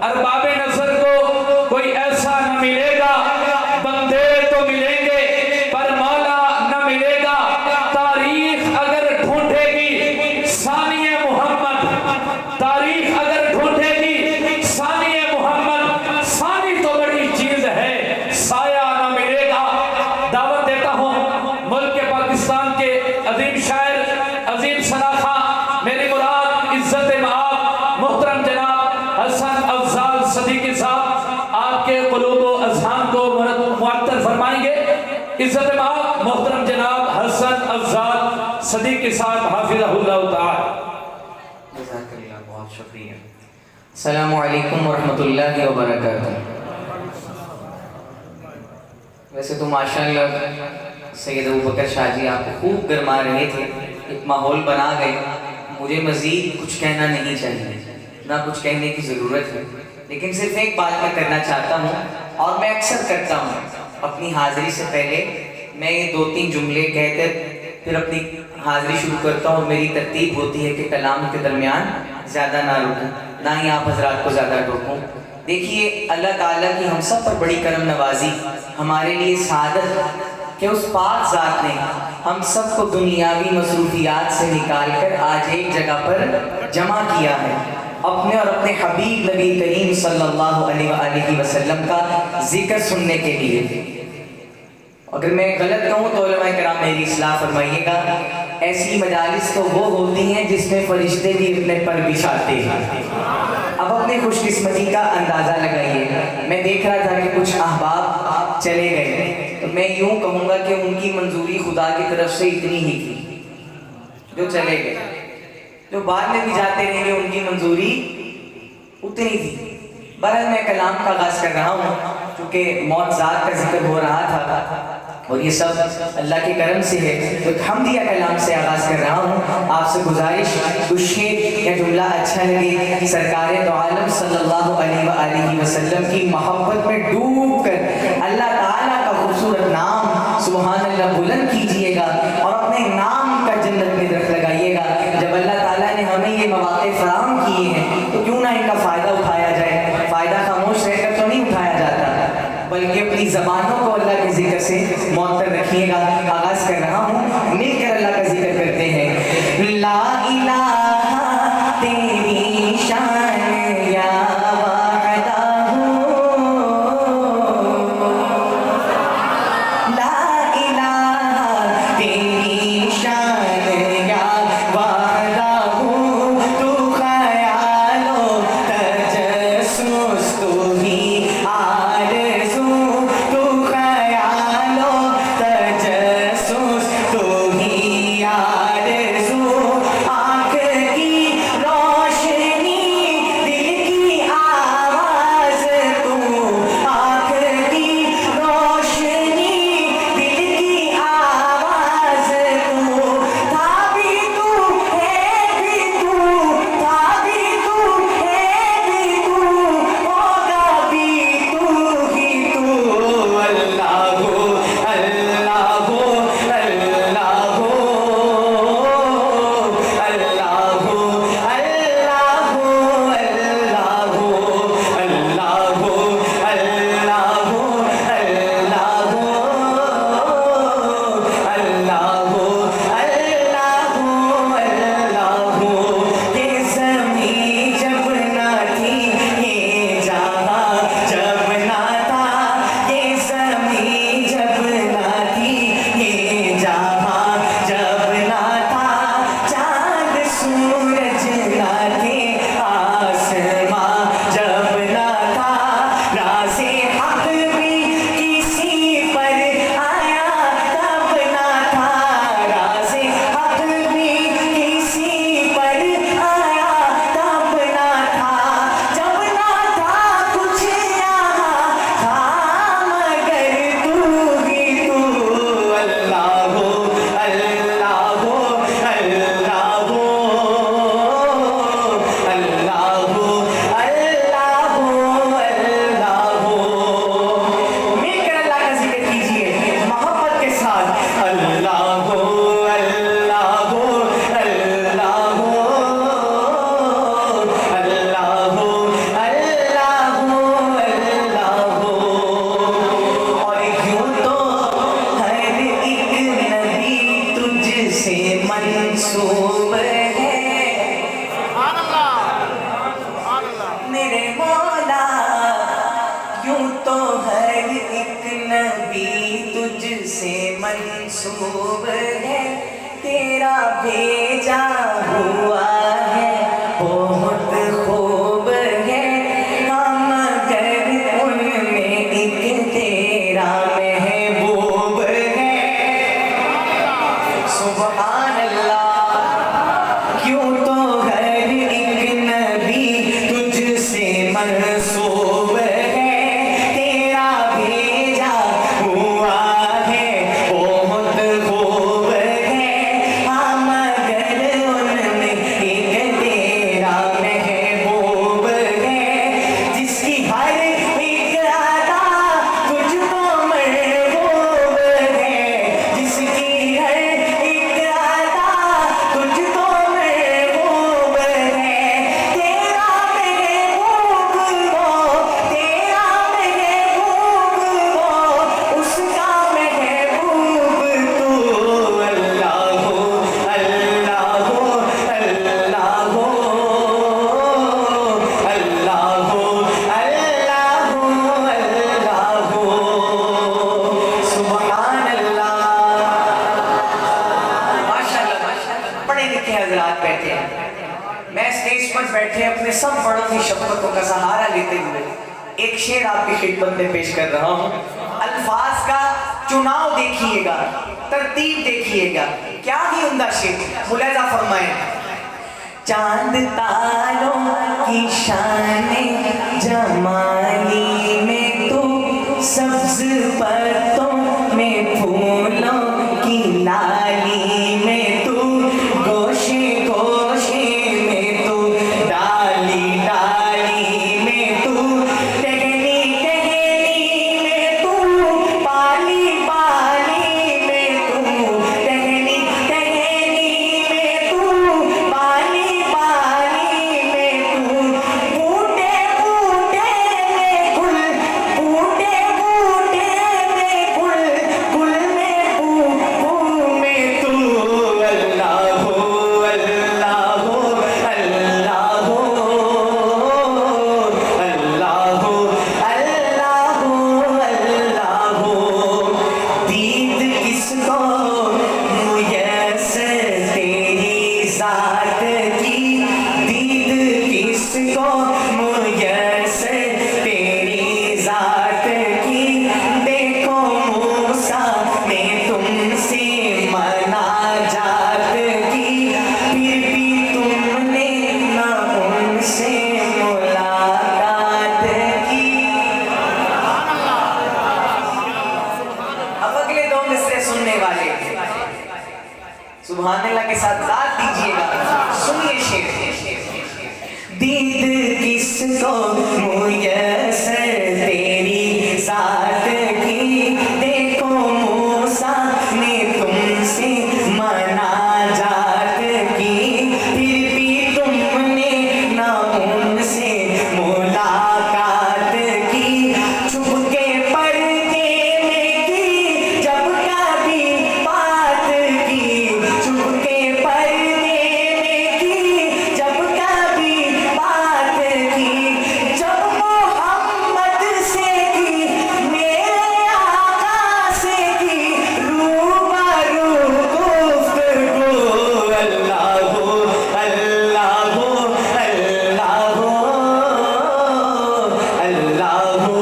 ارباب نظر کو کوئی ایسا نہ ملے گا، بندے تو ملیں گے پر مولا نہ ملے گا۔ تاریخ اگر ڈھونڈے گی ثانی محمد، تاریخ اگر ڈھونڈے گی ثانی محمد، ثانی تو بڑی چیز ہے، سایہ نہ ملے گا۔ دعوت دیتا ہوں ملک پاکستان کے عظیم شاعر، عظیم شناخہ، میری مراد عزت مآب محترم جناب حسن افضال صدیقی صاحب، آپ کے قلوب و اذہان کو معطر فرمائیں گے۔ عزت مآب محترم جناب حسن افضال صدیقی صاحب حافظہ اللہ تعالی۔ جزاک اللہ، بہت شکریہ۔ السلام علیکم ورحمۃ اللہ وبرکاتہ۔ ویسے تو ماشاءاللہ سید ابوبکر شاہ جی آپ کو خوب گرما رہے تھے، ایک ماحول بنا گئے، مجھے مزید کچھ کہنا نہیں چاہیے، نہ کچھ کہنے کی ضرورت ہے، لیکن صرف ایک بات میں کرنا چاہتا ہوں اور میں اکثر کرتا ہوں، اپنی حاضری سے پہلے میں یہ 2-3 جملے کہہ کر پھر اپنی حاضری شروع کرتا ہوں۔ میری ترتیب ہوتی ہے کہ کلام کے درمیان زیادہ نہ رکوں، نہ ہی آپ حضرات کو زیادہ ٹوکوں۔ دیکھیے اللہ تعالیٰ کی ہم سب پر بڑی کرم نوازی، ہمارے لیے سعادت کہ اس پاک ذات نے ہم سب کو دنیاوی مصروفیات سے نکال کر آج ایک جگہ پر جمع کیا ہے، اپنے اور اپنے حبیب نبی کریم صلی اللہ علیہ وآلہ وسلم کا ذکر سننے کے لیے۔ اگر میں غلط کہوں تو علماء کرام میری اصلاح فرمائیے گا۔ ایسی مجالس تو وہ ہوتی ہیں جس میں فرشتے بھی اپنے پر بچھاتے ہیں۔ اب اپنی خوش قسمتی کا اندازہ لگائیے، میں دیکھ رہا تھا کہ کچھ احباب چلے گئے، تو میں یوں کہوں گا کہ ان کی منظوری خدا کی طرف سے اتنی ہی تھی جو چلے گئے، جو بعد میں بھی جاتے رہیں گے ان کی منظوری اتنی تھی۔ بہرحال میں کلام کا آغاز کر رہا ہوں، چونکہ موت ذات کا ذکر ہو رہا تھا اور یہ سب اللہ کے کرم سے ہے، تو حمدیہ کلام سے آغاز کر رہا ہوں۔ آپ سے گزارش، کچھ شعر یا جملہ اچھا لگے، سرکار دو عالم صلی اللہ علیہ وآلہ وسلم کی محبت میں ڈوب کر اللہ تعالیٰ کا خوبصورت نام سبحان اللہ بلند کیجئے گا اور اپنے نام کا جنت میں درخت لگائیے گا۔ جب اللہ تعالیٰ نے ہمیں یہ مواقع فراہم کیے ہیں تو کیوں نہ ان کا فائدہ اٹھایا جائے۔ فائدہ خاموش رہ کر تو نہیں اٹھایا جاتا، بلکہ اپنی زبانوں کو اللہ کے ذکر سے معطر رکھیے گا۔ آغاز کر رہا ہوں، مل کر اللہ کا ذکر کرتے ہیں۔ لا الہ تیری شان یا وحدہ، لا الہ تیری شان یا وحدہ، تو خیال و تجسس تو ہی آرزو، تو خیال و تجسس تو میرے مولا یوں تو ہر ایک نبی تجھ سے منسوب ہے تیرا بھیجا ہوا ہے بہت خوب ہے ہم گر ان میں ایک تیرا محبوب ہے سبحان اللہ کیوں تو ہر ایک نبی تجھ سے منسوب ہے تیرا بھیجا ہوا ہے بہت خوب ہے ہم گر ان میں ایک تیرا محبوب ہے جس کی ہر ایک ادا تجھ کو محبوب ہے جس کی ہر ایک ادا تجھ کو محبوب ہے تیرا محبوب ہو تیرا محبوب ہو اس کا محبوب تو اللہ ہو اللہ ہو اللہ ہو اللہ ہو اللہ ہو اللہ ہو سبحان اللہ ماشاءاللہ پڑھے لکھے حضرات بیٹھے ہیں میں اسٹیج پر بیٹھے اپنے سب بڑوں کی شفقتوں کا سہارا لیتے ہوئے ایک شعر آپ کی خدمت میں پیش کر رہا ہوں الفاظ کا چناؤ دیکھیے گا ترتیب دیکھیے گا کیا ہی عمدہ شعر ملاحظہ فرمائیں چاند تاروں کی شان جمالی میں تو سبز پتوں میں پھولوں کی لالی میں تو گوشے گوشے میں تو ڈالی ڈالی میں تو ٹہنی ٹہنی میں تو پالی پالی میں تو ٹہنی ٹہنی میں تو پالی پالی میں تو بوٹے بوٹے میں گل بوٹے بوٹے میں گل گل میں پھول میں تو اللہ ہو اللہ ہو اللہ ہو اللہ ہو اللہ ہو اللہ ہو دید کس کو میسر تیری ذات کی دید کس کو میسر تیری ذات کی دیکھو موسیٰ نے تم سے مناجات کی پھر بھی تم نے نہ ان سے ملاقات کی اب اگلے دو مصرے سننے والے سبحان اللہ کے ساتھ ذات دیجیے گا سنیے شعر دید کس کو میسر تیری ذات کی دیکھو موسیٰ نے تم سے مناجات کی پھر بھی تم نے نہ ان سے ملاقات کی چھپ کے پردے میں کی جب کبھی بات کی چھپ کے پردے میں کی جب کبھی بات کی جب محمد سے کی میرے آقا سے کی روبرو گفتگو اللہ ہو اللہ ہو اللہ ہو اللہ ہو